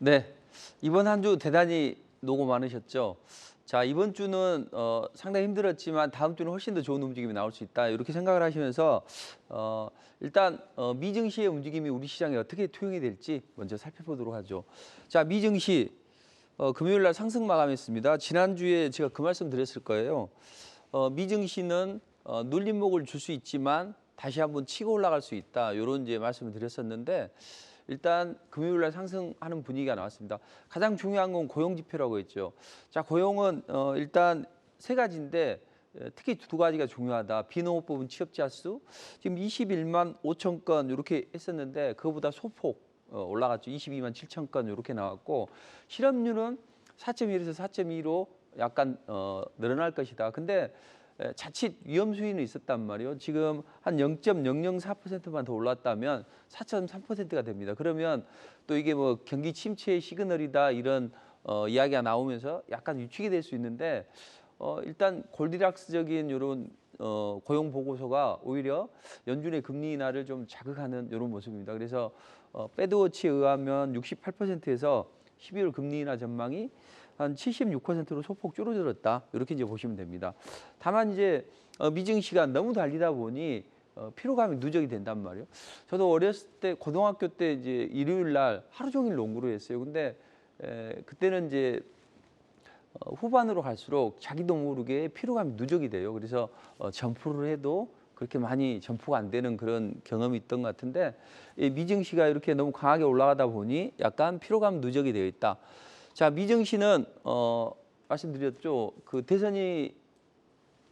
네, 이번 한 주 대단히 노고 많으셨죠. 자, 이번 주는 상당히 힘들었지만 다음 주는 훨씬 더 좋은 움직임이 나올 수 있다. 이렇게 생각을 하시면서 일단 미증시의 움직임이 우리 시장에 어떻게 투영이 될지 먼저 살펴보도록 하죠. 자, 미증시 금요일 날 상승 마감했습니다. 지난주에 제가 그 말씀 드렸을 거예요. 미증시는 눌림목을 줄 수 있지만 다시 한번 치고 올라갈 수 있다. 이런 이제 말씀을 드렸었는데 일단 금요일 날 상승하는 분위기가 나왔습니다. 가장 중요한 건 고용 지표라고 했죠. 자, 고용은 일단 세 가지인데 특히 두 가지가 중요하다. 비농업 부분 취업자 수 지금 21만 5천 건 이렇게 했었는데 그거보다 소폭 올라갔죠. 22만 7천 건 이렇게 나왔고 실업률은 4.1에서 4.2로 약간 늘어날 것이다. 근데 자칫 위험 수위는 있었단 말이에요. 지금 한 0.004%만 더 올랐다면 4.3%가 됩니다. 그러면 또 이게 뭐 경기 침체의 시그널이다 이런 이야기가 나오면서 약간 위축이 될 수 있는데 일단 골디락스적인 이런 고용 보고서가 오히려 연준의 금리 인하를 좀 자극하는 이런 모습입니다. 그래서 패드워치에 의하면 68%에서 12월 금리 인하 전망이 한 76%로 소폭 줄어들었다. 이렇게 이제 보시면 됩니다. 다만 이제 미증시가 너무 달리다 보니 피로감이 누적이 된단 말이에요. 저도 어렸을 때 고등학교 때 이제 일요일 날 하루 종일 농구를 했어요. 근데 그때는 이제 후반으로 갈수록 자기도 모르게 피로감이 누적이 돼요. 그래서 점프를 해도 그렇게 많이 점프가 안 되는 그런 경험이 있던 것 같은데 이 미증시가 이렇게 너무 강하게 올라가다 보니 약간 피로감 누적이 되어 있다. 자, 미증시는 말씀드렸죠. 그 대선이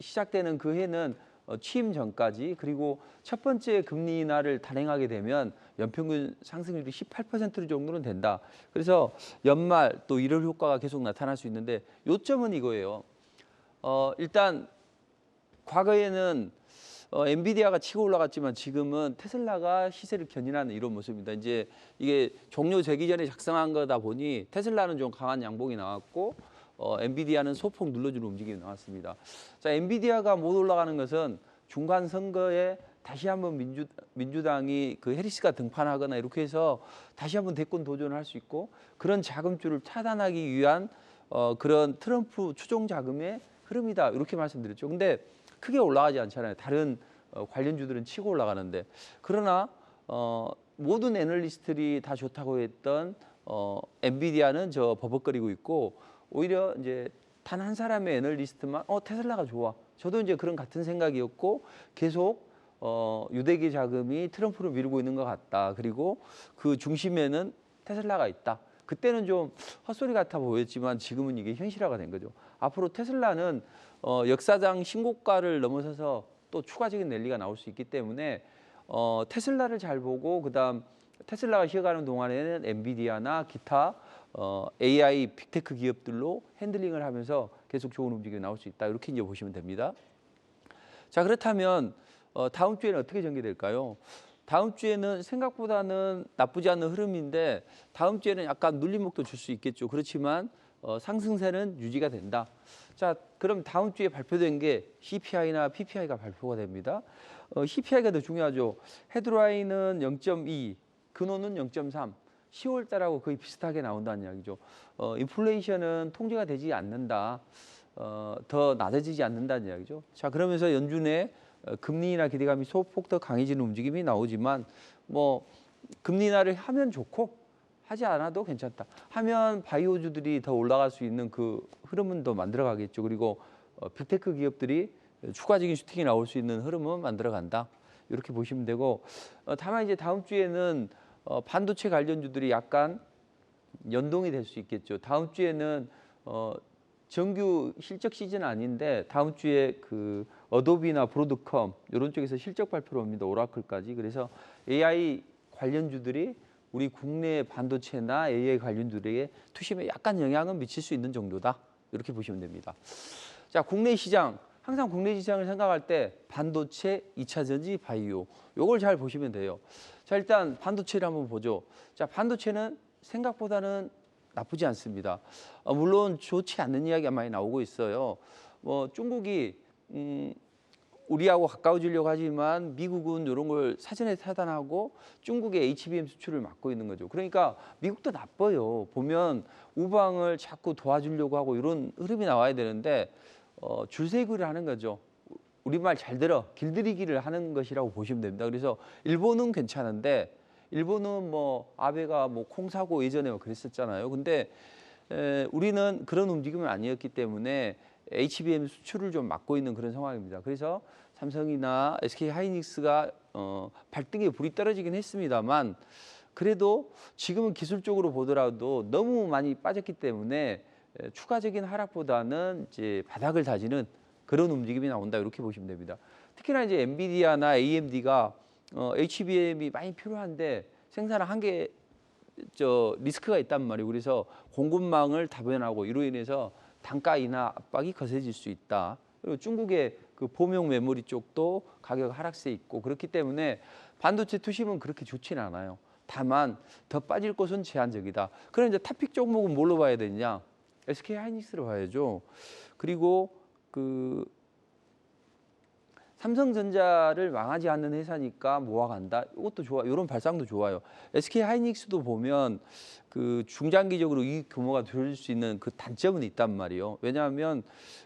시작되는 그 해는 취임 전까지 그리고 첫 번째 금리 인하를 단행하게 되면 연평균 상승률이 18% 정도는 된다. 그래서 연말 또 1월 효과가 계속 나타날 수 있는데 요점은 이거예요. 일단 과거에는 엔비디아가 치고 올라갔지만 지금은 테슬라가 시세를 견인하는 이런 모습입니다. 이제 이게 종료되기 전에 작성한 거다 보니 테슬라는 좀 강한 양봉이 나왔고 엔비디아는 소폭 눌러주는 움직임이 나왔습니다. 자, 엔비디아가 못 올라가는 것은 중간 선거에 다시 한번 민주당이 그 해리스가 등판하거나 이렇게 해서 다시 한번 대권 도전을 할 수 있고 그런 자금줄을 차단하기 위한 그런 트럼프 추종 자금의 흐름이다. 이렇게 말씀드렸죠. 근데 크게 올라가지 않잖아요. 다른 관련주들은 치고 올라가는데 그러나 모든 애널리스트들이 다 좋다고 했던 엔비디아는 저 버벅거리고 있고 오히려 이제 단 한 사람의 애널리스트만 테슬라가 좋아. 저도 이제 그런 같은 생각이었고 계속 유대기 자금이 트럼프를 밀고 있는 것 같다. 그리고 그 중심에는 테슬라가 있다. 그때는 좀 헛소리 같아 보였지만 지금은 이게 현실화가 된 거죠. 앞으로 테슬라는 역사상 신고가를 넘어서서 또 추가적인 랠리가 나올 수 있기 때문에 테슬라를 잘 보고 그다음 테슬라가 쉬어가는 동안에는 엔비디아나 기타 AI 빅테크 기업들로 핸들링을 하면서 계속 좋은 움직임이 나올 수 있다. 이렇게 이제 보시면 됩니다. 자, 그렇다면 다음 주에는 어떻게 전개될까요? 다음 주에는 생각보다는 나쁘지 않은 흐름인데 다음 주에는 약간 눌림목도 줄 수 있겠죠. 그렇지만 상승세는 유지가 된다. 자, 그럼 다음 주에 발표된 게 CPI나 PPI가 발표가 됩니다. CPI가 더 중요하죠. 헤드라인은 0.2, 근원은 0.3. 10월 달하고 거의 비슷하게 나온다는 이야기죠. 인플레이션은 통제가 되지 않는다. 더 낮아지지 않는다는 이야기죠. 자, 그러면서 연준의 금리 인하 기대감이 소폭 더 강해지는 움직임이 나오지만 뭐 금리 인하를 하면 좋고 하지 않아도 괜찮다. 하면 바이오주들이 더 올라갈 수 있는 그 흐름은 더 만들어가겠죠. 그리고 빅테크 기업들이 추가적인 슈팅이 나올 수 있는 흐름은 만들어간다. 이렇게 보시면 되고 다만 이제 다음 주에는 반도체 관련주들이 약간 연동이 될 수 있겠죠. 다음 주에는 정규 실적 시즌 아닌데 다음 주에 그 어도비나 브로드컴 이런 쪽에서 실적 발표를 옵니다. 오라클까지. 그래서 AI 관련주들이 우리 국내 반도체나 AI 관련주들에게 투심에 약간 영향은 미칠 수 있는 정도다. 이렇게 보시면 됩니다. 자, 국내 시장. 항상 국내 시장을 생각할 때 반도체, 2차 전지, 바이오 요걸 잘 보시면 돼요. 자, 일단 반도체를 한번 보죠. 자, 반도체는 생각보다는 나쁘지 않습니다. 물론 좋지 않는 이야기가 많이 나오고 있어요. 뭐 중국이 우리하고 가까워지려고 하지만 미국은 이런 걸 사전에 차단하고 중국의 HBM 수출을 막고 있는 거죠. 그러니까 미국도 나빠요. 보면 우방을 자꾸 도와주려고 하고 이런 흐름이 나와야 되는데 줄세기를 하는 거죠. 우리말 잘 들어 길들이기를 하는 것이라고 보시면 됩니다. 그래서 일본은 괜찮은데 일본은 뭐 아베가 뭐 콩 사고 예전에 뭐 그랬었잖아요. 근데 우리는 그런 움직임은 아니었기 때문에 HBM 수출을 좀 막고 있는 그런 상황입니다. 그래서 삼성이나 SK 하이닉스가 발등에 불이 떨어지긴 했습니다만 그래도 지금은 기술적으로 보더라도 너무 많이 빠졌기 때문에 추가적인 하락보다는 이제 바닥을 다지는 그런 움직임이 나온다 이렇게 보시면 됩니다. 특히나 이제 엔비디아나 AMD가 HBM이 많이 필요한데 생산을 한계 리스크가 있단 말이에요. 그래서 공급망을 다변하고 이로 인해서 단가 인하 압박이 거세질 수 있다. 그리고 중국의 그 봄용 메모리 쪽도 가격 하락세 있고 그렇기 때문에 반도체 투심은 그렇게 좋지는 않아요. 다만 더 빠질 곳은 제한적이다. 그럼 이제 탑픽 종목은 뭘로 봐야 되느냐? SK 하이닉스로 봐야죠. 그리고 그 삼성전자를 망하지 않는 회사니까 모아간다. 이것도 좋아. 이런 발상도 좋아요. SK 하이닉스도 보면 그 중장기적으로 이익 규모가 줄어들 수 있는 그 단점은 있단 말이에요. 왜냐하면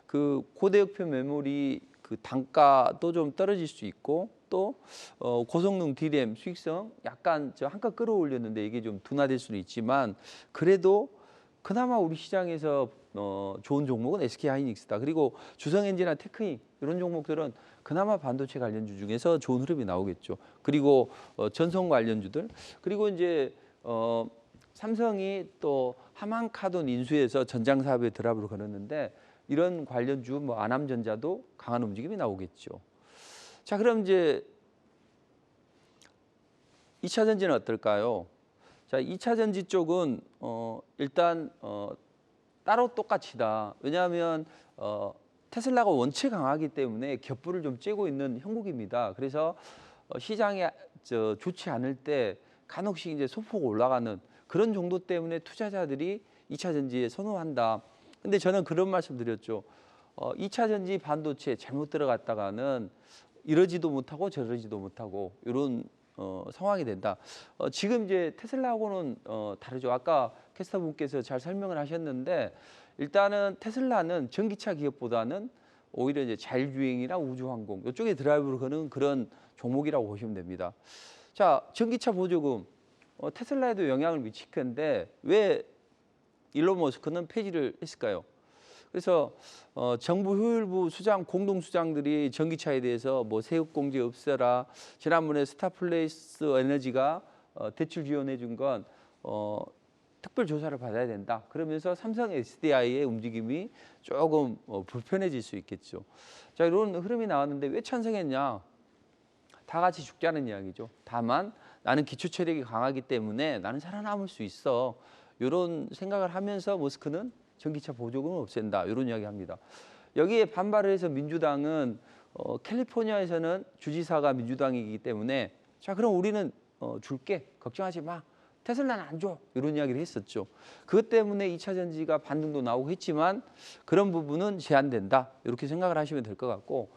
그 고대역표 메모리 그 단가도 좀 떨어질 수 있고 또 고성능 DRAM 수익성 약간 한껏 끌어올렸는데 이게 좀 둔화될 수는 있지만 그래도 그나마 우리 시장에서 좋은 종목은 SK 하이닉스다. 그리고 주성엔진이나 테크닉 이런 종목들은 그나마 반도체 관련주 중에서 좋은 흐름이 나오겠죠. 그리고 전송 관련주들 그리고 이제 삼성이 또 하만카돈 인수해서 전장 사업에 드랍을 걸었는데 이런 관련주 뭐 아남전자도 강한 움직임이 나오겠죠. 자, 그럼 이제 2차 전지는 어떨까요? 자, 2차 전지 쪽은 일단 따로 똑같이다. 왜냐하면 테슬라가 원체 강하기 때문에 겹불을 좀 쬐고 있는 형국입니다. 그래서 시장이 좋지 않을 때 간혹씩 이제 소폭 올라가는 그런 정도 때문에 투자자들이 2차 전지에 선호한다. 근데 저는 그런 말씀 드렸죠. 2차 전지 반도체 잘못 들어갔다가는 이러지도 못하고 저러지도 못하고 이런 상황이 된다. 지금 이제 테슬라하고는 다르죠. 아까 캐스터분께서 잘 설명을 하셨는데 일단은 테슬라는 전기차 기업보다는 오히려 이제 자율주행이나 우주항공 이쪽에 드라이브를 거는 그런 종목이라고 보시면 됩니다. 자, 전기차 보조금 테슬라에도 영향을 미칠 건데 왜 일론 머스크는 폐지를 했을까요? 그래서 정부 효율부 수장 공동 수장들이 전기차에 대해서 뭐 세금 공제 없애라. 지난번에 스타플레이스 에너지가 대출 지원해 준 건 특별 조사를 받아야 된다. 그러면서 삼성 SDI의 움직임이 조금 불편해질 수 있겠죠. 자, 이런 흐름이 나왔는데 왜 찬성했냐? 다 같이 죽자는 이야기죠. 다만 나는 기초 체력이 강하기 때문에 나는 살아남을 수 있어. 이런 생각을 하면서 머스크는 전기차 보조금을 없앤다. 이런 이야기합니다. 여기에 반발을 해서 민주당은 캘리포니아에서는 주지사가 민주당이기 때문에 자, 그럼 우리는 줄게. 걱정하지 마. 테슬라는 안 줘. 이런 이야기를 했었죠. 그것 때문에 2차 전지가 반등도 나오고 했지만 그런 부분은 제한된다. 이렇게 생각을 하시면 될 것 같고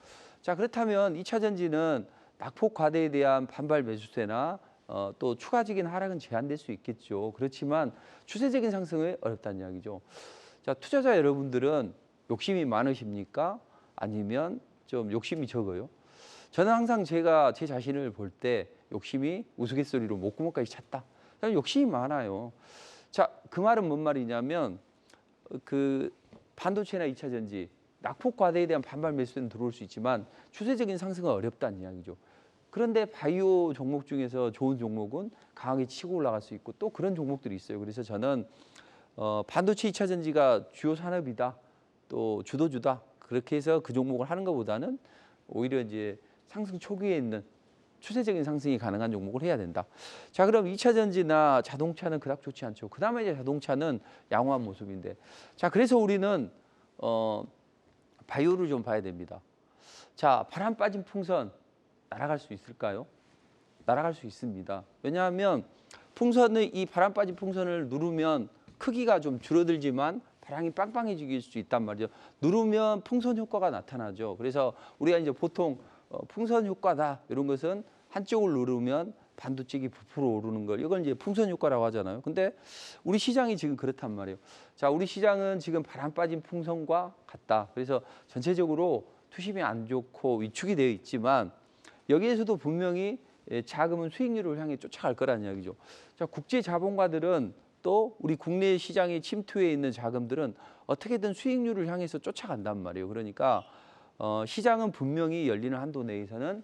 자, 그렇다면 2차 전지는 낙폭 과대에 대한 반발 매수세나 또 추가적인 하락은 제한될 수 있겠죠. 그렇지만 추세적인 상승은 어렵다는 이야기죠. 자, 투자자 여러분들은 욕심이 많으십니까? 아니면 좀 욕심이 적어요? 저는 항상 제가 제 자신을 볼 때 욕심이 우스갯소리로 목구멍까지 찼다. 저는 욕심이 많아요. 자, 그 말은 뭔 말이냐면 그 반도체나 2차 전지 낙폭 과대에 대한 반발 매수는 들어올 수 있지만 추세적인 상승은 어렵다는 이야기죠. 그런데 바이오 종목 중에서 좋은 종목은 강하게 치고 올라갈 수 있고 또 그런 종목들이 있어요. 그래서 저는 반도체 2차 전지가 주요 산업이다, 또 주도주다. 그렇게 해서 그 종목을 하는 것보다는 오히려 이제 상승 초기에 있는 추세적인 상승이 가능한 종목을 해야 된다. 자, 그럼 2차 전지나 자동차는 그닥 좋지 않죠. 그다음에 이제 자동차는 양호한 모습인데, 자, 그래서 우리는 바이오를 좀 봐야 됩니다. 자, 바람 빠진 풍선 날아갈 수 있을까요? 날아갈 수 있습니다. 왜냐하면 풍선의 이 바람 빠진 풍선을 누르면 크기가 좀 줄어들지만 바람이 빵빵해질 수 있단 말이죠. 누르면 풍선 효과가 나타나죠. 그래서 우리가 이제 보통 풍선 효과다 이런 것은 한쪽을 누르면 반도체가 부풀어 오르는 걸 이걸 이제 풍선 효과라고 하잖아요. 근데 우리 시장이 지금 그렇단 말이에요. 자, 우리 시장은 지금 바람 빠진 풍선과 같다. 그래서 전체적으로 투심이 안 좋고 위축이 되어 있지만 여기에서도 분명히 자금은 수익률을 향해 쫓아갈 거라는 이야기죠. 자, 국제 자본가들은 또 우리 국내 시장에 침투해 있는 자금들은 어떻게든 수익률을 향해서 쫓아간단 말이에요. 그러니까 시장은 분명히 열리는 한도 내에서는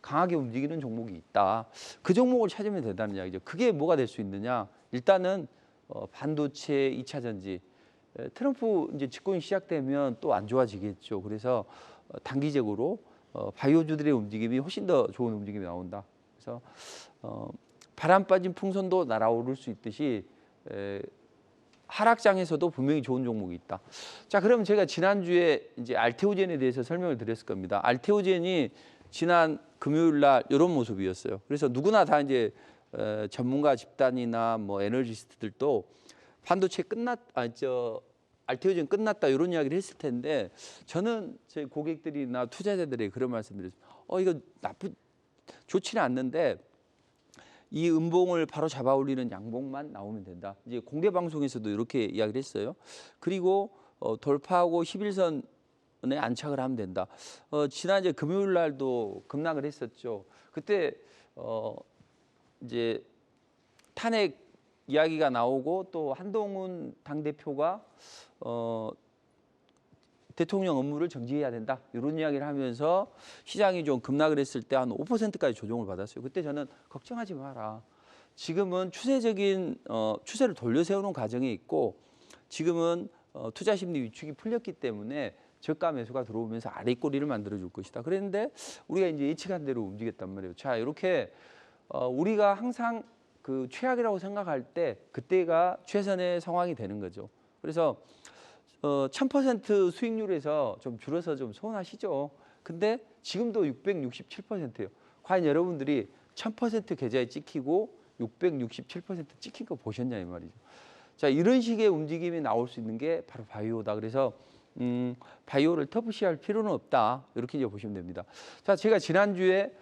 강하게 움직이는 종목이 있다. 그 종목을 찾으면 된다는 이야기죠. 그게 뭐가 될 수 있느냐? 일단은 반도체, 2차 전지. 트럼프 이제 집권이 시작되면 또 안 좋아지겠죠. 그래서 단기적으로 바이오주들의 움직임이 훨씬 더 좋은 움직임이 나온다. 그래서 바람 빠진 풍선도 날아오를 수 있듯이 하락장에서도 분명히 좋은 종목이 있다. 자, 그럼 제가 지난주에 이제 알테오젠에 대해서 설명을 드렸을 겁니다. 알테오젠이 지난 금요일 날 이런 모습이었어요. 그래서 누구나 다 이제 전문가 집단이나 뭐 에너지스트들도 반도체 알테오젠 끝났다 이런 이야기를 했을 텐데 저는 제 고객들이나 투자자들에게 그런 말씀드렸습니다. 이거 좋지는 않는데 이 음봉을 바로 잡아 올리는 양봉만 나오면 된다. 이제 공개 방송에서도 이렇게 이야기를 했어요. 그리고 돌파하고 11선에 안착을 하면 된다. 지난 이제 금요일 날도 급락을 했었죠. 그때 이제 탄핵 이야기가 나오고 또 한동훈 당대표가 대통령 업무를 정지해야 된다. 이런 이야기를 하면서 시장이 좀 급락을 했을 때 한 5%까지 조정을 받았어요. 그때 저는 걱정하지 마라. 지금은 추세적인 추세를 돌려세우는 과정에 있고 지금은 투자 심리 위축이 풀렸기 때문에 저가 매수가 들어오면서 아래 꼬리를 만들어 줄 것이다. 그랬는데 우리가 이제 예측한 대로 움직였단 말이에요. 자, 이렇게 우리가 항상 그 최악이라고 생각할 때 그때가 최선의 상황이 되는 거죠. 그래서 1000% 수익률에서 좀 줄어서 좀 서운하시죠. 근데 지금도 667%예요. 과연 여러분들이 1000% 계좌에 찍히고 667% 찍힌 거 보셨냐 이 말이죠. 자, 이런 식의 움직임이 나올 수 있는 게 바로 바이오다. 그래서 바이오를 터프시할 필요는 없다. 이렇게 이제 보시면 됩니다. 자, 제가 지난주에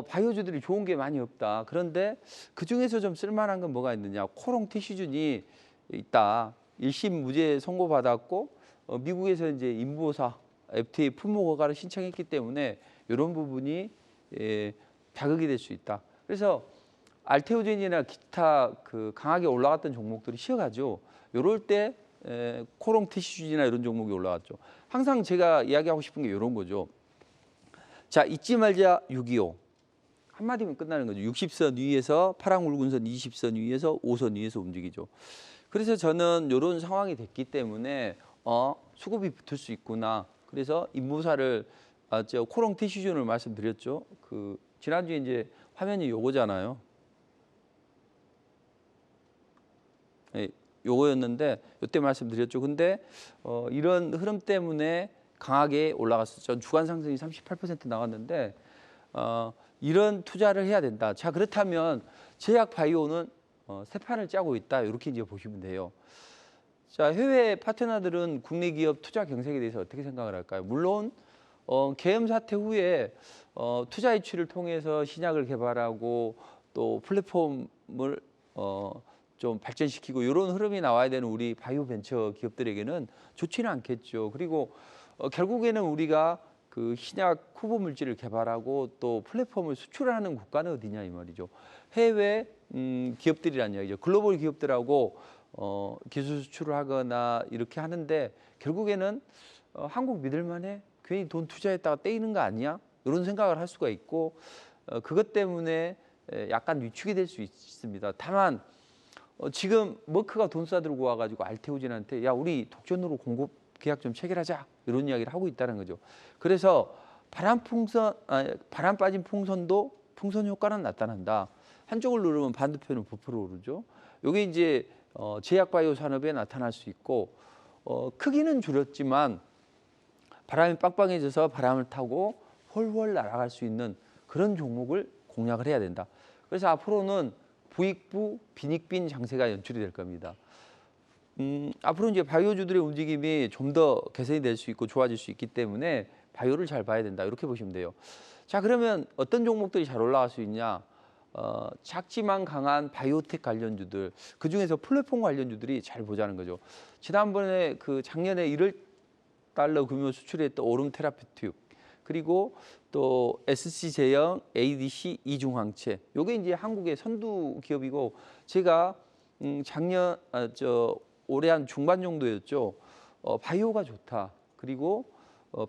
바이오주들이 좋은 게 많이 없다. 그런데 그 중에서 좀 쓸만한 건 뭐가 있느냐. 코롱 티슈준이 있다. 1심 무죄 선고받았고 미국에서 이제 인보사 FDA 품목 허가를 신청했기 때문에 이런 부분이 자극이 될 수 있다. 그래서 알테오젠이나 기타 그 강하게 올라갔던 종목들이 쉬어가죠. 이럴 때 코롱 티슈준이나 이런 종목이 올라갔죠. 항상 제가 이야기하고 싶은 게 이런 거죠. 자, 잊지 말자 625. 한마디면 끝나는 거죠. 60선 위에서 파랑 굵은 선 20선 위에서 5선 위에서 움직이죠. 그래서 저는 이런 상황이 됐기 때문에 수급이 붙을 수 있구나. 그래서 인보사를 코롱 티슈준을 말씀드렸죠. 그 지난주에 이제 화면이 요거잖아요. 네, 요거였는데 이때 말씀드렸죠. 근데 이런 흐름 때문에 강하게 올라갔었죠. 주간 상승이 38% 나왔는데 이런 투자를 해야 된다. 자, 그렇다면 제약 바이오는 새 판을 짜고 있다. 이렇게 이제 보시면 돼요. 자, 해외 파트너들은 국내 기업 투자 경쟁에 대해서 어떻게 생각을 할까요? 물론 계엄 사태 후에 투자 이취를 통해서 신약을 개발하고 또 플랫폼을 좀 발전시키고 이런 흐름이 나와야 되는 우리 바이오 벤처 기업들에게는 좋지는 않겠죠. 그리고 결국에는 우리가 그 신약 후보 물질을 개발하고 또 플랫폼을 수출하는 국가는 어디냐 이 말이죠. 해외 기업들이란 이야기죠. 글로벌 기업들하고 기술 수출을 하거나 이렇게 하는데 결국에는 한국 믿을만해? 괜히 돈 투자했다가 떼이는 거 아니야? 이런 생각을 할 수가 있고 그것 때문에 약간 위축이 될 수 있습니다. 다만 지금 머크가 돈 싸들고 와가지고 알테오젠한테 야 우리 독점으로 공급 계약 좀 체결하자 이런 이야기를 하고 있다는 거죠. 그래서 바람 빠진 풍선도 풍선 효과는 나타난다. 한쪽을 누르면 반대편은 부풀어 오르죠. 이게 이제 제약바이오 산업에 나타날 수 있고 크기는 줄였지만 바람이 빵빵해져서 바람을 타고 훨훨 날아갈 수 있는 그런 종목을 공략을 해야 된다. 그래서 앞으로는 부익부 빈익빈 장세가 연출이 될 겁니다. 앞으로 이제 바이오주들의 움직임이 좀 더 개선이 될 수 있고 좋아질 수 있기 때문에 바이오를 잘 봐야 된다. 이렇게 보시면 돼요. 자, 그러면 어떤 종목들이 잘 올라갈 수 있냐? 작지만 강한 바이오텍 관련주들, 그중에서 플랫폼 관련주들이 잘 보자는 거죠. 지난번에 그 작년에 1억 달러 규모 수출했던 오름 테라피틱, 그리고 또 SC제형, ADC 이중항체, 요게 이제 한국의 선두 기업이고, 제가 작년 올해 한 중반 정도였죠. 바이오가 좋다. 그리고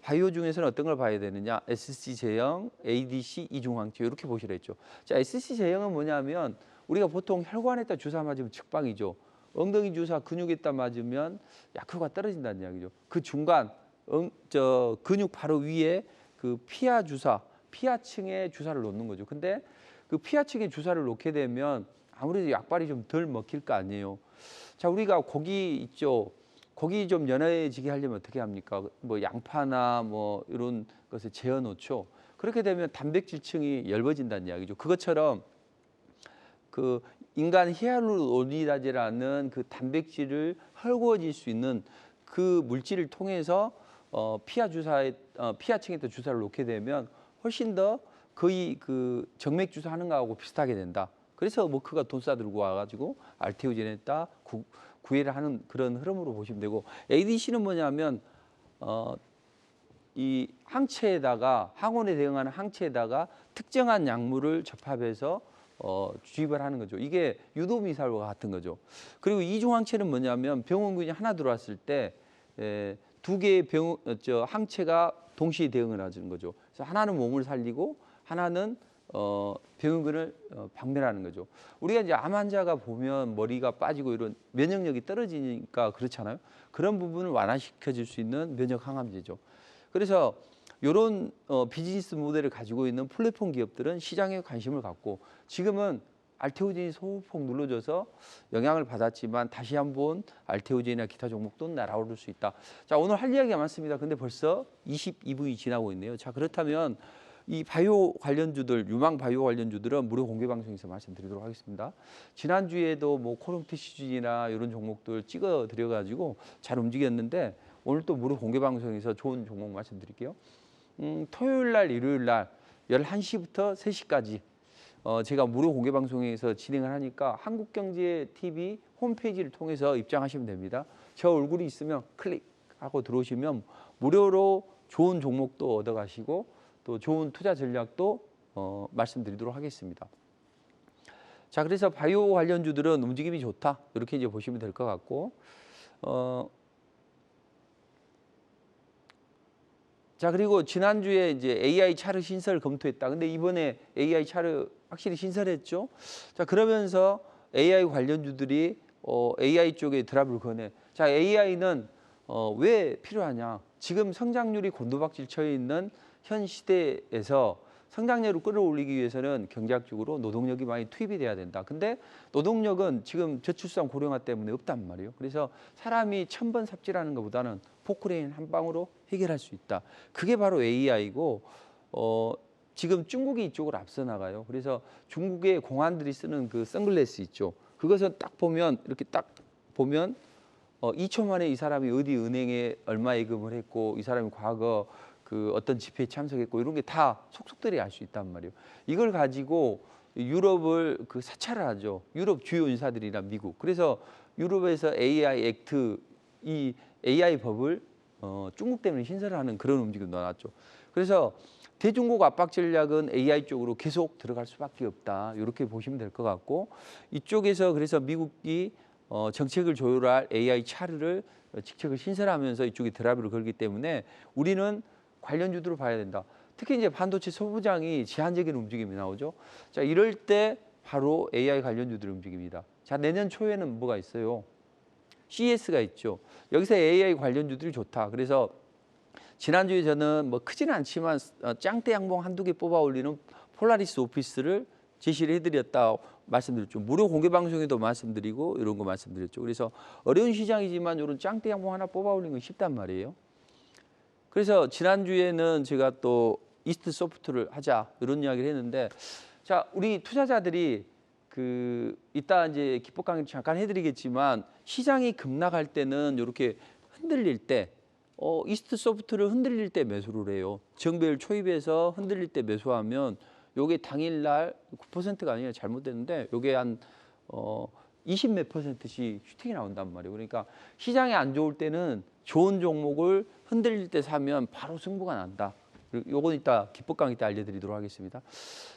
바이오 중에서는 어떤 걸 봐야 되느냐? SC 제형, ADC 이중항체 이렇게 보시라 했죠. 자, SC 제형은 뭐냐면 우리가 보통 혈관에다 주사 맞으면 직방이죠. 엉덩이 주사 근육에다 맞으면 약효가 떨어진다는 이야기죠. 그 중간 근육 바로 위에 그 피하 주사, 피하층에 주사를 놓는 거죠. 근데 그 피하층에 주사를 놓게 되면 아무래도 약발이 좀 덜 먹힐 거 아니에요. 자, 우리가 고기 있죠. 고기 좀 연해지게 하려면 어떻게 합니까? 뭐 양파나 뭐 이런 것을 재어 놓죠. 그렇게 되면 단백질층이 얇아진다는 이야기죠. 그것처럼 그 인간 히알루로니다제라는 그 단백질을 헐거워질 수 있는 그 물질을 통해서 피하층에다 주사를 놓게 되면 훨씬 더 거의 그 정맥 주사 하는 거하고 비슷하게 된다. 그래서 머크가 돈 싸들고 와가지고 알테오젠에다 구애를 하는 그런 흐름으로 보시면 되고, ADC는 뭐냐면 이 항체에다가, 항원에 대응하는 항체에다가 특정한 약물을 접합해서 주입을 하는 거죠. 이게 유도미사일과 같은 거죠. 그리고 이중항체는 뭐냐면 병원균이 하나 들어왔을 때 두 개의 항체가 동시에 대응을 하는 거죠. 그래서 하나는 몸을 살리고 하나는 병원균을 박멸하는 거죠. 우리가 이제 암 환자가 보면 머리가 빠지고 이런 면역력이 떨어지니까 그렇잖아요. 그런 부분을 완화시켜줄 수 있는 면역 항암제죠. 그래서 이런 비즈니스 모델을 가지고 있는 플랫폼 기업들은 시장에 관심을 갖고, 지금은 알테오젠이 소폭 눌러져서 영향을 받았지만 다시 한번 알테오젠이나 기타 종목도 날아오를 수 있다. 자, 오늘 할 이야기가 많습니다. 근데 벌써 22분이 지나고 있네요. 자, 그렇다면 이 바이오 관련주들, 유망 바이오 관련주들은 무료 공개 방송에서 말씀드리도록 하겠습니다. 지난주에도 뭐 코롱티시즌이나 이런 종목들 찍어 드려가지고 잘 움직였는데, 오늘 또 무료 공개 방송에서 좋은 종목 말씀드릴게요. 토요일 날, 일요일 날 11시부터 3시까지 제가 무료 공개 방송에서 진행을 하니까 한국경제TV 홈페이지를 통해서 입장하시면 됩니다. 저 얼굴이 있으면 클릭하고 들어오시면 무료로 좋은 종목도 얻어가시고 또 좋은 투자 전략도 말씀드리도록 하겠습니다. 자, 그래서 바이오 관련주들은 움직임이 좋다, 이렇게 이제 보시면 될 것 같고, 자, 그리고 지난주에 이제 AI 차트 신설 검토했다. 근데 이번에 AI 차트 확실히 신설했죠. 자, 그러면서 AI 관련주들이 AI 쪽에 드랍을 거네. 자, AI는 왜 필요하냐? 지금 성장률이 곤두박질 쳐 있는 현 시대에서 성장률을 끌어올리기 위해서는 경제학적으로 노동력이 많이 투입이 돼야 된다. 근데 노동력은 지금 저출산 고령화 때문에 없단 말이에요. 그래서 사람이 1000번 삽질하는 것보다는 포크레인 한 방으로 해결할 수 있다. 그게 바로 AI고, 지금 중국이 이쪽으로 앞서 나가요. 그래서 중국의 공안들이 쓰는 그 선글라스 있죠. 그것은 딱 보면, 이렇게 딱 보면 2초 만에 이 사람이 어디 은행에 얼마 예금을 했고, 이 사람이 과거 그 어떤 집회에 참석했고, 이런 게 다 속속들이 알 수 있단 말이에요. 이걸 가지고 유럽을 그 사찰을 하죠. 유럽 주요 인사들이나 미국. 그래서 유럽에서 AI 액트, 이 AI 법을 중국 때문에 신설을 하는 그런 움직임도 나왔죠. 그래서 대중국 압박 전략은 AI 쪽으로 계속 들어갈 수밖에 없다, 이렇게 보시면 될 것 같고, 이쪽에서 그래서 미국이 정책을 조율할 AI 차르를 직책을 신설하면서 이쪽에 드라이브를 걸기 때문에 우리는 관련주들을 봐야 된다. 특히 이제 반도체 소부장이 제한적인 움직임이 나오죠. 자, 이럴 때 바로 AI 관련주들 움직입니다. 자, 내년 초에는 뭐가 있어요? CES가 있죠. 여기서 AI 관련주들이 좋다. 그래서 지난주에 저는 뭐 크지는 않지만 짱대 양봉 한두 개 뽑아 올리는 폴라리스 오피스를 제시를 해드렸다 말씀드렸죠. 무료 공개 방송에도 말씀드리고 이런 거 말씀드렸죠. 그래서 어려운 시장이지만 이런 짱대 양봉 하나 뽑아 올리는 건 쉽단 말이에요. 그래서 지난주에는 제가 또 이스트 소프트를 하자 이런 이야기를 했는데, 자, 우리 투자자들이 이따 이제 기법 강의 잠깐 해드리겠지만, 시장이 급락할 때는 이렇게 흔들릴 때 이스트 소프트를 흔들릴 때 매수를 해요. 정배율 초입에서 흔들릴 때 매수하면 요게 당일날 9%가 아니라 잘못됐는데 요게 한 20 몇 %씩 슈팅이 나온단 말이에요. 그러니까 시장이 안 좋을 때는 좋은 종목을 흔들릴 때 사면 바로 승부가 난다. 요건 이따 기법 강의 때 알려드리도록 하겠습니다.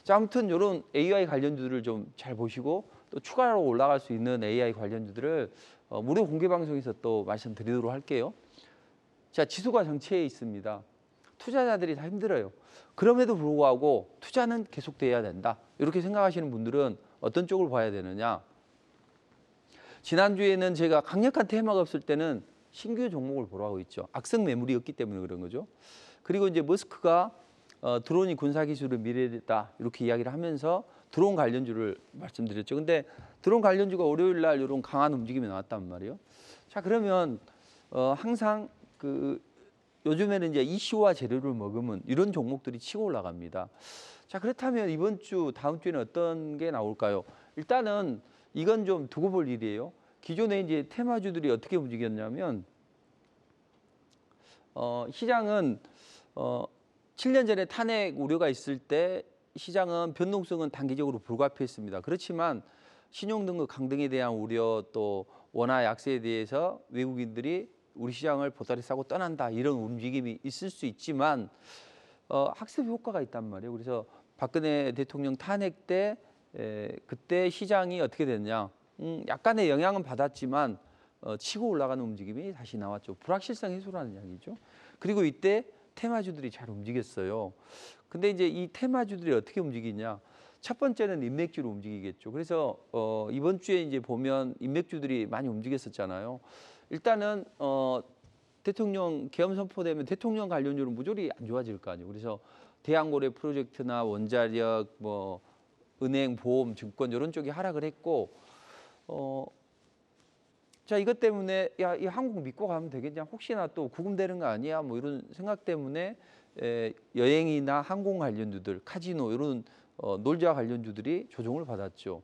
자, 아무튼 이런 AI 관련주들을 좀 잘 보시고 또 추가로 올라갈 수 있는 AI 관련주들을 무료 공개 방송에서 또 말씀드리도록 할게요. 자, 지수가 정체해 있습니다. 투자자들이 다 힘들어요. 그럼에도 불구하고 투자는 계속돼야 된다. 이렇게 생각하시는 분들은 어떤 쪽을 봐야 되느냐? 지난주에는 제가 강력한 테마가 없을 때는 신규 종목을 보라고 했죠. 악성 매물이었기 때문에 그런 거죠. 그리고 이제 머스크가 드론이 군사기술의 미래다 이렇게 이야기를 하면서 드론 관련주를 말씀드렸죠. 근데 드론 관련주가 월요일 날 이런 강한 움직임이 나왔단 말이에요. 자, 그러면 항상 요즘에는 이제 이슈와 재료를 먹으면 이런 종목들이 치고 올라갑니다. 자, 그렇다면 이번 주, 다음 주에는 어떤 게 나올까요? 일단은 이건 좀 두고 볼 일이에요. 기존에 이제 테마주들이 어떻게 움직였냐면 시장은 7년 전에 탄핵 우려가 있을 때 시장은 변동성은 단기적으로 불가피했습니다. 그렇지만 신용등급 강등에 대한 우려 또 원화 약세에 대해서 외국인들이 우리 시장을 보따리 싸고 떠난다 이런 움직임이 있을 수 있지만 학습 효과가 있단 말이에요. 그래서 박근혜 대통령 탄핵 때 그때 시장이 어떻게 됐냐? 약간의 영향은 받았지만 치고 올라가는 움직임이 다시 나왔죠. 불확실성 해소라는 이야기죠. 그리고 이때 테마주들이 잘 움직였어요. 근데 이제 이 테마주들이 어떻게 움직이냐? 첫 번째는 인맥주로 움직이겠죠. 그래서 이번 주에 이제 보면 인맥주들이 많이 움직였었잖아요. 일단은 대통령 계엄 선포되면 대통령 관련주는 무조리 안 좋아질 거 아니에요. 그래서 대한고래 프로젝트나 원자력, 뭐 은행, 보험, 증권 이런 쪽이 하락을 했고, 자, 이것 때문에 야, 이 한국 믿고 가면 되겠냐? 혹시나 또 구금되는 거 아니야? 뭐 이런 생각 때문에 여행이나 항공 관련주들, 카지노 이런 놀자 관련주들이 조정을 받았죠.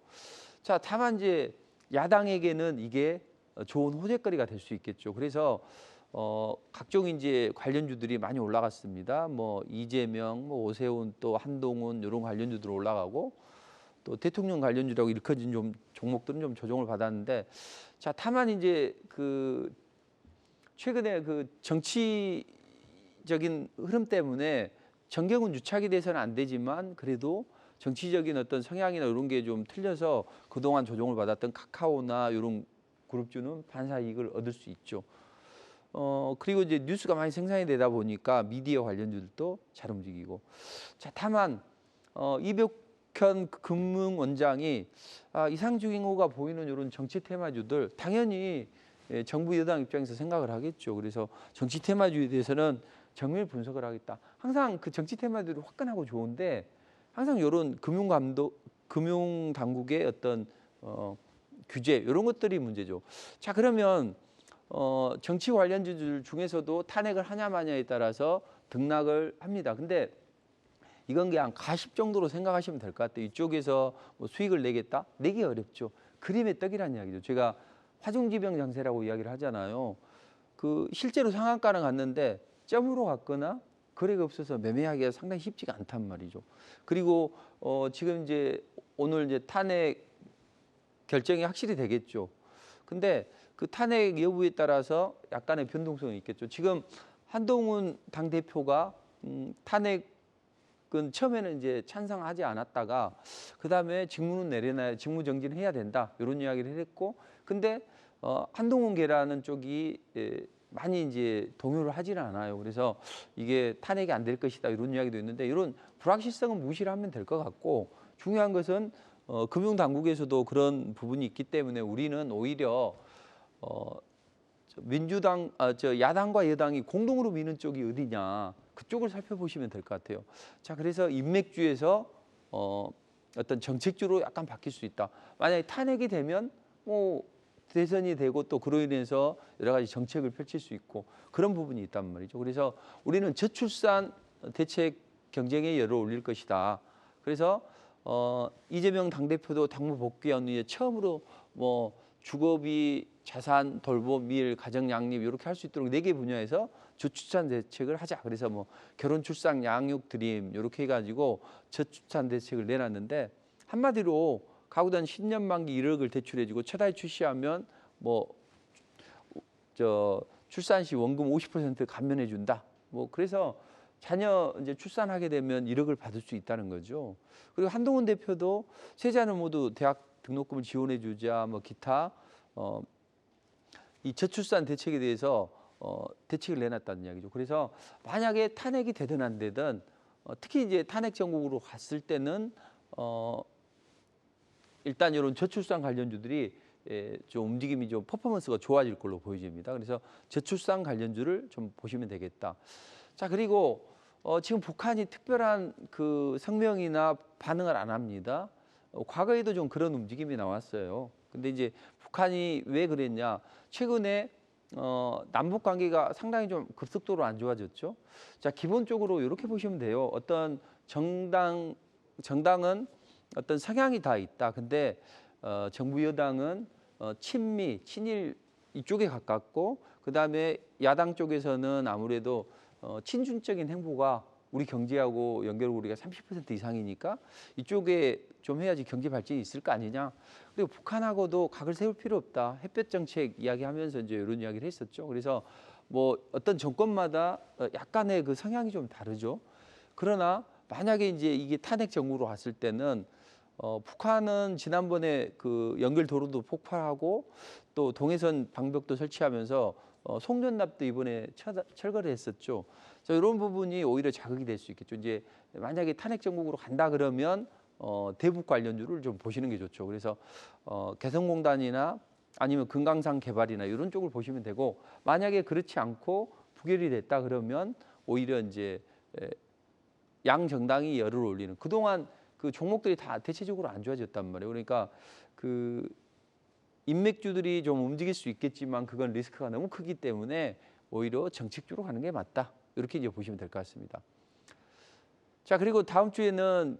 자, 다만 이제 야당에게는 이게 좋은 호재거리가 될 수 있겠죠. 그래서 각종 이제 관련주들이 많이 올라갔습니다. 뭐 이재명, 뭐 오세훈, 또 한동훈 이런 관련주들 올라가고 또 대통령 관련주라고 일컬어진 좀 종목들은 좀 조정을 받았는데, 자, 다만 이제 최근에 정치적인 흐름 때문에 정경은 유착이 돼서는 안 되지만 그래도 정치적인 어떤 성향이나 이런 게 좀 틀려서 그동안 조정을 받았던 카카오나 이런 그룹주는 반사 이익을 얻을 수 있죠. 그리고 이제 뉴스가 많이 생산이 되다 보니까 미디어 관련주들도 잘 움직이고. 자, 다만 이백현 금융원장이 이상적 징후가 보이는 이런 정치 테마주들 당연히 정부 여당 입장에서 생각을 하겠죠. 그래서 정치 테마주에 대해서는 정밀 분석을 하겠다. 항상 그 정치 테마들이 화끈하고 좋은데 항상 이런 금융 당국의 어떤 규제 이런 것들이 문제죠. 자, 그러면 정치 관련주들 중에서도 탄핵을 하냐 마냐에 따라서 등락을 합니다. 근데 이건 그냥 가십 정도로 생각하시면 될 것 같아요. 이쪽에서 뭐 수익을 내겠다? 내기 어렵죠. 그림의 떡이라는 이야기죠. 제가 화중지병 장세라고 이야기를 하잖아요. 실제로 상한가는 갔는데 점으로 갔거나 거래가 없어서 매매하기가 상당히 쉽지가 않단 말이죠. 그리고 지금 이제 오늘 이제 탄핵 결정이 확실히 되겠죠. 근데 그 탄핵 여부에 따라서 약간의 변동성이 있겠죠. 지금 한동훈 당대표가 탄핵은 처음에는 이제 찬성하지 않았다가 그다음에 직무는 내려놔야 직무 정지는 해야 된다. 이런 이야기를 했고, 근데 한동훈 계라는 쪽이 많이 이제 동요를 하지는 않아요. 그래서 이게 탄핵이 안 될 것이다 이런 이야기도 있는데 이런 불확실성은 무시를 하면 될 것 같고, 중요한 것은 금융 당국에서도 그런 부분이 있기 때문에 우리는 오히려 야당과 여당이 공동으로 미는 쪽이 어디냐 그쪽을 살펴보시면 될 것 같아요. 자, 그래서 인맥주에서 어떤 정책주로 약간 바뀔 수 있다. 만약에 탄핵이 되면 뭐 대선이 되고 또 그로 인해서 여러 가지 정책을 펼칠 수 있고 그런 부분이 있단 말이죠. 그래서 우리는 저출산 대책 경쟁의 열을 올릴 것이다. 그래서 이재명 당대표도 당무 복귀한 후에 처음으로 뭐 주거비, 자산, 돌봄, 밀, 가정 양립 이렇게 할 수 있도록 4개 분야에서 저출산 대책을 하자. 그래서 뭐 결혼, 출산, 양육, 드림 이렇게 해가지고 저출산 대책을 내놨는데 한마디로 가구당 10년 만기 1억을 대출해주고 첫 아이 출시하면 뭐 출산 시 원금 50% 감면해 준다. 뭐 그래서 자녀 이제 출산하게 되면 1억을 받을 수 있다는 거죠. 그리고 한동훈 대표도 세자는 모두 대학 등록금을 지원해 주자 뭐 기타 이 저출산 대책에 대해서 대책을 내놨다는 이야기죠. 그래서 만약에 탄핵이 되든 안 되든 특히 이제 탄핵 정국으로 갔을 때는 일단 이런 저출산 관련주들이 좀 움직임이 좀 퍼포먼스가 좋아질 걸로 보여집니다. 그래서 저출산 관련주를 좀 보시면 되겠다. 자, 그리고 지금 북한이 특별한 그 성명이나 반응을 안 합니다. 과거에도 좀 그런 움직임이 나왔어요. 근데 이제 북한이 왜 그랬냐? 최근에 남북 관계가 상당히 좀 급속도로 안 좋아졌죠. 자, 기본적으로 이렇게 보시면 돼요. 어떤 정당은 어떤 성향이 다 있다. 근데 정부 여당은 친미, 친일 이쪽에 가깝고 그다음에 야당 쪽에서는 아무래도 친중적인 행보가 우리 경제하고 연결고 우리가 30% 이상이니까 이쪽에 좀 해야지 경제 발전이 있을 거 아니냐. 그리고 북한하고도 각을 세울 필요 없다. 햇볕 정책 이야기하면서 이제 이런 이야기를 했었죠. 그래서 뭐 어떤 정권마다 약간의 그 성향이 좀 다르죠. 그러나 만약에 이제 이게 탄핵 정부로 갔을 때는 북한은 지난번에 그 연결 도로도 폭파하고 또 동해선 방벽도 설치하면서 송전납도 이번에 철거를 했었죠. 그래서 이런 부분이 오히려 자극이 될 수 있겠죠. 이제 만약에 탄핵 정국으로 간다 그러면 대북 관련주를 좀 보시는 게 좋죠. 그래서 개성공단이나 아니면 금강산 개발이나 이런 쪽을 보시면 되고 만약에 그렇지 않고 부결이 됐다 그러면 오히려 이제 양 정당이 열을 올리는 그동안 그 종목들이 다 대체적으로 안 좋아졌단 말이에요. 그러니까 그 인맥주들이 좀 움직일 수 있겠지만 그건 리스크가 너무 크기 때문에 오히려 정책주로 가는 게 맞다. 이렇게 이제 보시면 될 것 같습니다. 자, 그리고 다음 주에는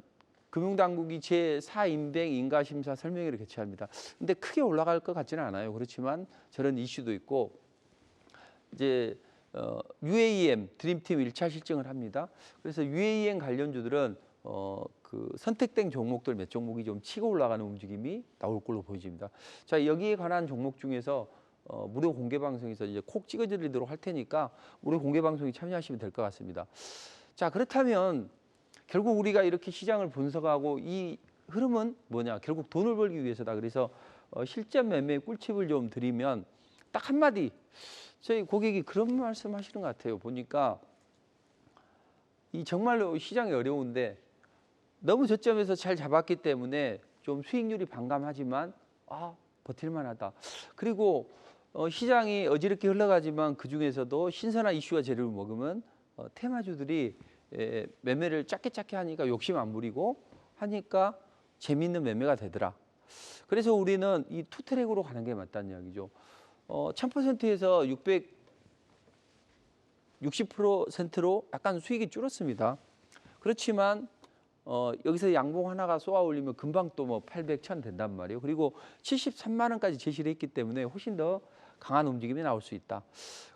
금융당국이 제4인백 인가심사 설명회를 개최합니다. 근데 크게 올라갈 것 같지는 않아요. 그렇지만 저런 이슈도 있고 이제 UAM 드림팀 1차 실증을 합니다. 그래서 UAM 관련주들은 그 선택된 종목들 몇 종목이 좀 치고 올라가는 움직임이 나올 걸로 보여집니다. 자, 여기에 관한 종목 중에서 무료 공개 방송에서 이제 콕 찍어드리도록 할 테니까 무료 공개 방송에 참여하시면 될 것 같습니다. 자, 그렇다면 결국 우리가 이렇게 시장을 분석하고 이 흐름은 뭐냐? 결국 돈을 벌기 위해서다. 그래서 실전 매매 꿀팁을 좀 드리면 딱 한마디. 저희 고객이 그런 말씀 하시는 것 같아요. 보니까 이 정말로 시장이 어려운데 너무 저점에서 잘 잡았기 때문에 좀 수익률이 반감하지만 버틸만하다. 그리고 시장이 어지럽게 흘러가지만 그 중에서도 신선한 이슈와 재료를 먹으면 테마주들이 매매를 짧게 하니까 욕심 안 부리고 하니까 재미있는 매매가 되더라. 그래서 우리는 이 투트랙으로 가는 게 맞다는 이야기죠. 1000%에서 660%로 약간 수익이 줄었습니다. 그렇지만 여기서 양봉 하나가 쏘아 올리면 금방 또 뭐 800, 1000 된단 말이에요. 그리고 73만 원까지 제시를 했기 때문에 훨씬 더 강한 움직임이 나올 수 있다.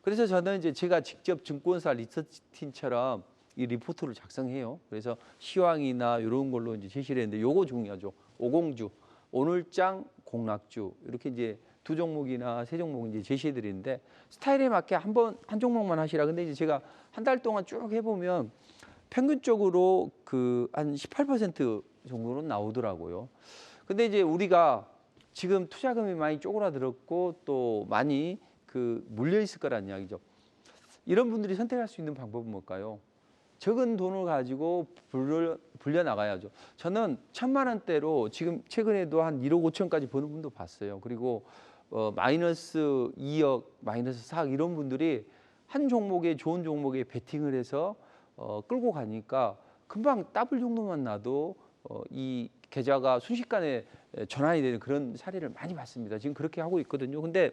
그래서 저는 이제 제가 직접 증권사 리서치팀처럼 이 리포트를 작성해요. 그래서 시황이나 이런 걸로 이제 제시를 했는데 요거 중요하죠. 오공주, 오늘장, 공락주 이렇게 이제 두 종목이나 세 종목 이제 제시해 드리는데 스타일에 맞게 한 종목만 하시라. 근데 이제 제가 한 달 동안 쭉 해보면 평균적으로 그 한 18% 정도는 나오더라고요. 근데 이제 우리가 지금 투자금이 많이 쪼그라들었고 또 많이 그 물려 있을 거란 이야기죠. 이런 분들이 선택할 수 있는 방법은 뭘까요? 적은 돈을 가지고 불려 나가야죠. 저는 1000만 원대로 지금 최근에도 한 1억 5천까지 버는 분도 봤어요. 그리고 마이너스 2억, 마이너스 4억 이런 분들이 한 종목에 좋은 종목에 베팅을 해서 끌고 가니까 금방 더블 정도만 나도 이 계좌가 순식간에 전환이 되는 그런 사례를 많이 봤습니다. 지금 그렇게 하고 있거든요. 근데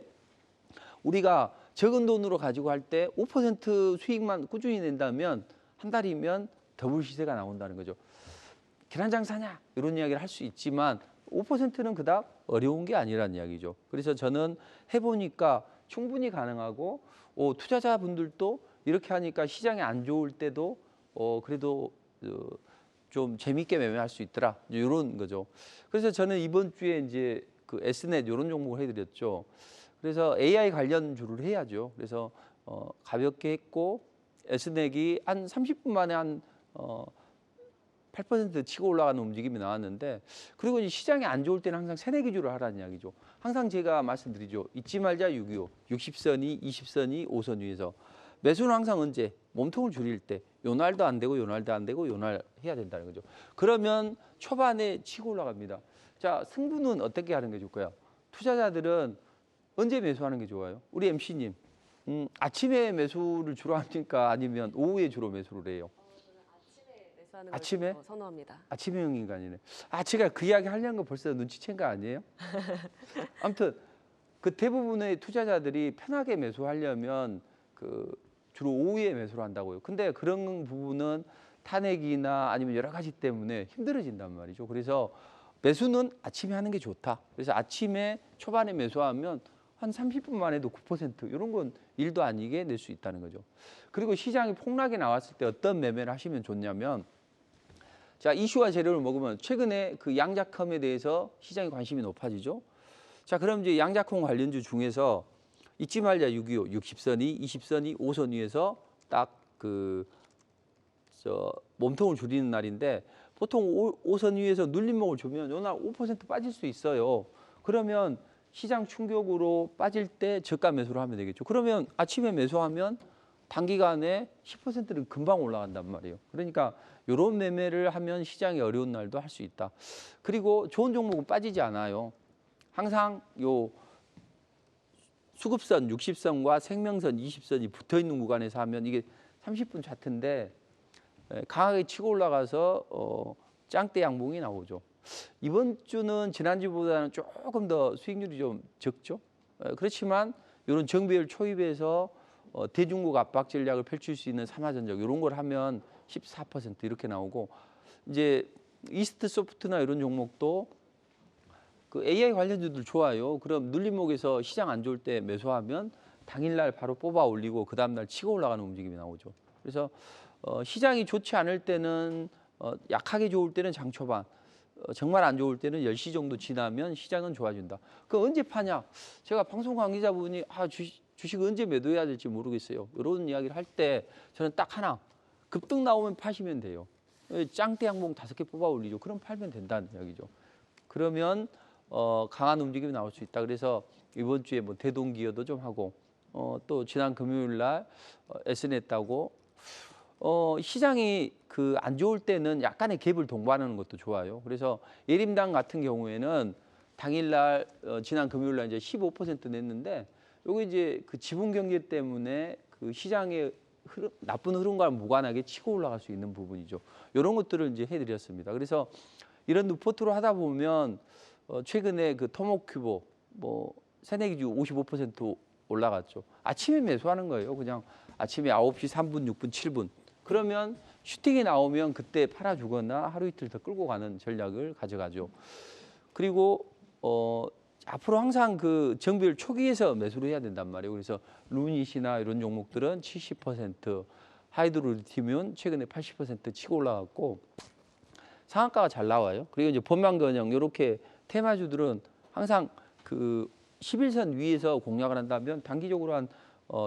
우리가 적은 돈으로 가지고 할 때 5% 수익만 꾸준히 낸다면 한 달이면 더블 시세가 나온다는 거죠. 계란장 사냐 이런 이야기를 할 수 있지만 5%는 그닥 어려운 게 아니란 이야기죠. 그래서 저는 해보니까 충분히 가능하고 투자자분들도 이렇게 하니까 시장이 안 좋을 때도 그래도 좀 재밌게 매매할 수 있더라. 이런 거죠. 그래서 저는 이번 주에 이제 그 S넷 이런 종목을 해드렸죠. 그래서 AI 관련주를 해야죠. 그래서 가볍게 했고 S넷이 한 30분 만에 한 8% 치고 올라가는 움직임이 나왔는데, 그리고 이제 시장이 안 좋을 때는 항상 세네 기주를 하라는 이야기죠. 항상 제가 말씀드리죠. 잊지 말자 625, 60선이, 20선이, 5선 위에서 매수는 항상 언제? 몸통을 줄일 때. 요 날도 안 되고 요 날도 안 되고 요 날 해야 된다는 거죠. 그러면 초반에 치고 올라갑니다. 자, 승부는 어떻게 하는 게 좋을까요? 투자자들은 언제 매수하는 게 좋아요? 우리 MC님, 아침에 매수를 주로 합니까? 아니면 오후에 주로 매수를 해요? 매수하는 걸 아침에? 좀 선호합니다. 아침형 인간이네. 제가 그 이야기 하려는 거 벌써 눈치챈 거 아니에요? 아무튼 그 대부분의 투자자들이 편하게 매수하려면 그 주로 오후에 매수를 한다고요. 근데 그런 부분은 탄핵이나 아니면 여러 가지 때문에 힘들어진단 말이죠. 그래서 매수는 아침에 하는 게 좋다. 그래서 아침에 초반에 매수하면 한 30분 만에도 9% 이런 건 일도 아니게 낼 수 있다는 거죠. 그리고 시장이 폭락이 나왔을 때 어떤 매매를 하시면 좋냐면, 자, 이슈와 재료를 먹으면 최근에 그 양자컴에 대해서 시장의 관심이 높아지죠. 자, 그럼 이제 양자컴 관련주 중에서 잊지 말자 625, 60선이, 20선이, 5선 위에서 딱 그 몸통을 줄이는 날인데, 보통 5선 위에서 눌림목을 주면 요날 5% 빠질 수 있어요. 그러면 시장 충격으로 빠질 때 저가 매수를 하면 되겠죠. 그러면 아침에 매수하면 단기간에 10%는 금방 올라간단 말이에요. 그러니까 이런 매매를 하면 시장이 어려운 날도 할 수 있다. 그리고 좋은 종목은 빠지지 않아요. 항상 요 수급선 60선과 생명선 20선이 붙어 있는 구간에서 하면 이게 30분 차트인데 강하게 치고 올라가서 짱대 양봉이 나오죠. 이번 주는 지난주보다는 조금 더 수익률이 좀 적죠. 그렇지만 이런 정배열 초입에서 대중국 압박 전략을 펼칠 수 있는 삼화전적 이런 걸 하면 14% 이렇게 나오고, 이제 이스트 소프트나 이런 종목도 그 AI 관련주들 좋아요. 그럼 눌림목에서 시장 안 좋을 때 매수하면 당일날 바로 뽑아 올리고 그 다음날 치고 올라가는 움직임이 나오죠. 그래서 시장이 좋지 않을 때는 약하게 좋을 때는 장 초반, 정말 안 좋을 때는 10시 정도 지나면 시장은 좋아진다. 그 언제 파냐? 제가 방송 관계자분이 주식 언제 매도해야 될지 모르겠어요. 이런 이야기를 할 때 저는 딱 하나, 급등 나오면 파시면 돼요. 짱대 양봉 5개 뽑아 올리죠. 그럼 팔면 된다는 이야기죠. 그러면 강한 움직임이 나올 수 있다. 그래서 이번 주에 뭐 대동기여도 좀 하고 또 지난 금요일 날 S냈다고 시장이 그 안 좋을 때는 약간의 갭을 동반하는 것도 좋아요. 그래서 예림당 같은 경우에는 당일날 지난 금요일 날 이제 15% 냈는데, 요게 이제 그 지분 경제 때문에 그 시장의 나쁜 흐름과 무관하게 치고 올라갈 수 있는 부분이죠. 이런 것들을 이제 해드렸습니다. 그래서 이런 루포트로 하다 보면 최근에 그 토모큐보 뭐 새내기주 55% 올라갔죠. 아침에 매수하는 거예요. 그냥 아침에 9시 3분, 6분, 7분. 그러면 슈팅이 나오면 그때 팔아주거나 하루 이틀 더 끌고 가는 전략을 가져가죠. 그리고 앞으로 항상 그 정비율 초기에서 매수를 해야 된단 말이에요. 그래서 루닛이나 이런 종목들은 70%, 하이드로리튬은 최근에 80% 치고 올라갔고 상한가가 잘 나와요. 그리고 이제 범망건영 이렇게 테마주들은 항상 그 11선 위에서 공략을 한다면 단기적으로 한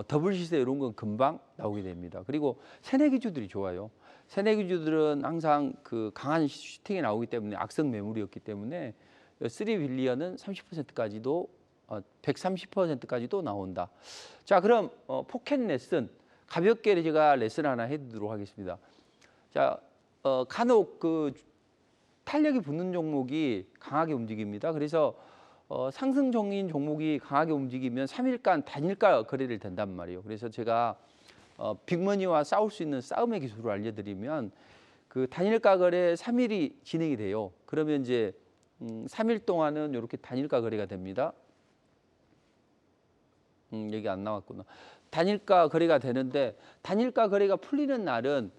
더블 시세 이런 건 금방 나오게 됩니다. 그리고 새내기주들이 좋아요. 새내기주들은 항상 그 강한 슈팅이 나오기 때문에 악성 매물이었기 때문에 3빌리언은 30%까지도 130%까지도 나온다. 자, 그럼 포켓 레슨 가볍게 제가 레슨 하나 해드리도록 하겠습니다. 자, 간혹 그 탄력이 붙는 종목이 강하게 움직입니다. 그래서 상승 종인 종목이 강하게 움직이면 3일간 단일가 거래를 된단 말이에요. 그래서 제가 빅머니와 싸울 수 있는 싸움의 기술을 알려드리면 그 단일가 거래 3일이 진행이 돼요. 그러면 이제 3일 동안은 이렇게 단일가 거래가 됩니다. 여기 안 나왔구나. 단일가 거래가 되는데 단일가 거래가 풀리는 날은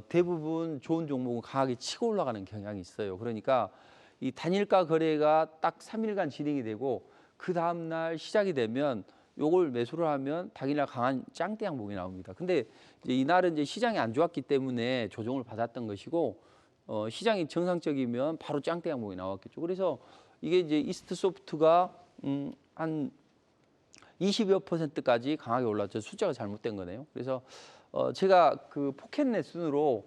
대부분 좋은 종목은 강하게 치고 올라가는 경향이 있어요. 그러니까 이 단일가 거래가 딱 3일간 진행이 되고 그 다음 날 시작이 되면 요걸 매수를 하면 당일날 강한 짱대 양봉이 나옵니다. 근데 이제 이날은 이제 시장이 안 좋았기 때문에 조정을 받았던 것이고 시장이 정상적이면 바로 짱대 양봉이 나왔겠죠. 그래서 이게 이제 이스트 소프트가 한 20여 %까지 강하게 올랐죠. 숫자가 잘못된 거네요. 그래서 제가 그 포켓 레슨으로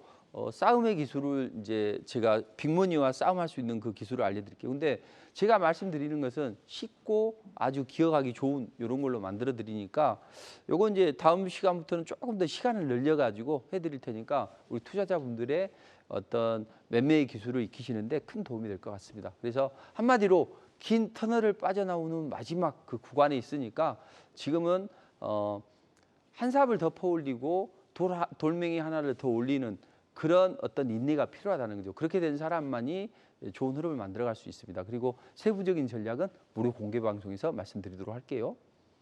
싸움의 기술을 이제 제가 빅머니와 싸움할 수 있는 그 기술을 알려드릴게요. 근데 제가 말씀드리는 것은 쉽고 아주 기억하기 좋은 이런 걸로 만들어 드리니까 요건 이제 다음 시간부터는 조금 더 시간을 늘려가지고 해드릴 테니까 우리 투자자분들의 어떤 매매의 기술을 익히시는데 큰 도움이 될 것 같습니다. 그래서 한마디로 긴 터널을 빠져나오는 마지막 그 구간에 있으니까 지금은 한 삽을 더 퍼올리고 돌멩이 하나를 더 올리는 그런 어떤 인내가 필요하다는 거죠. 그렇게 된 사람만이 좋은 흐름을 만들어갈 수 있습니다. 그리고 세부적인 전략은 무료 공개 방송에서 말씀드리도록 할게요.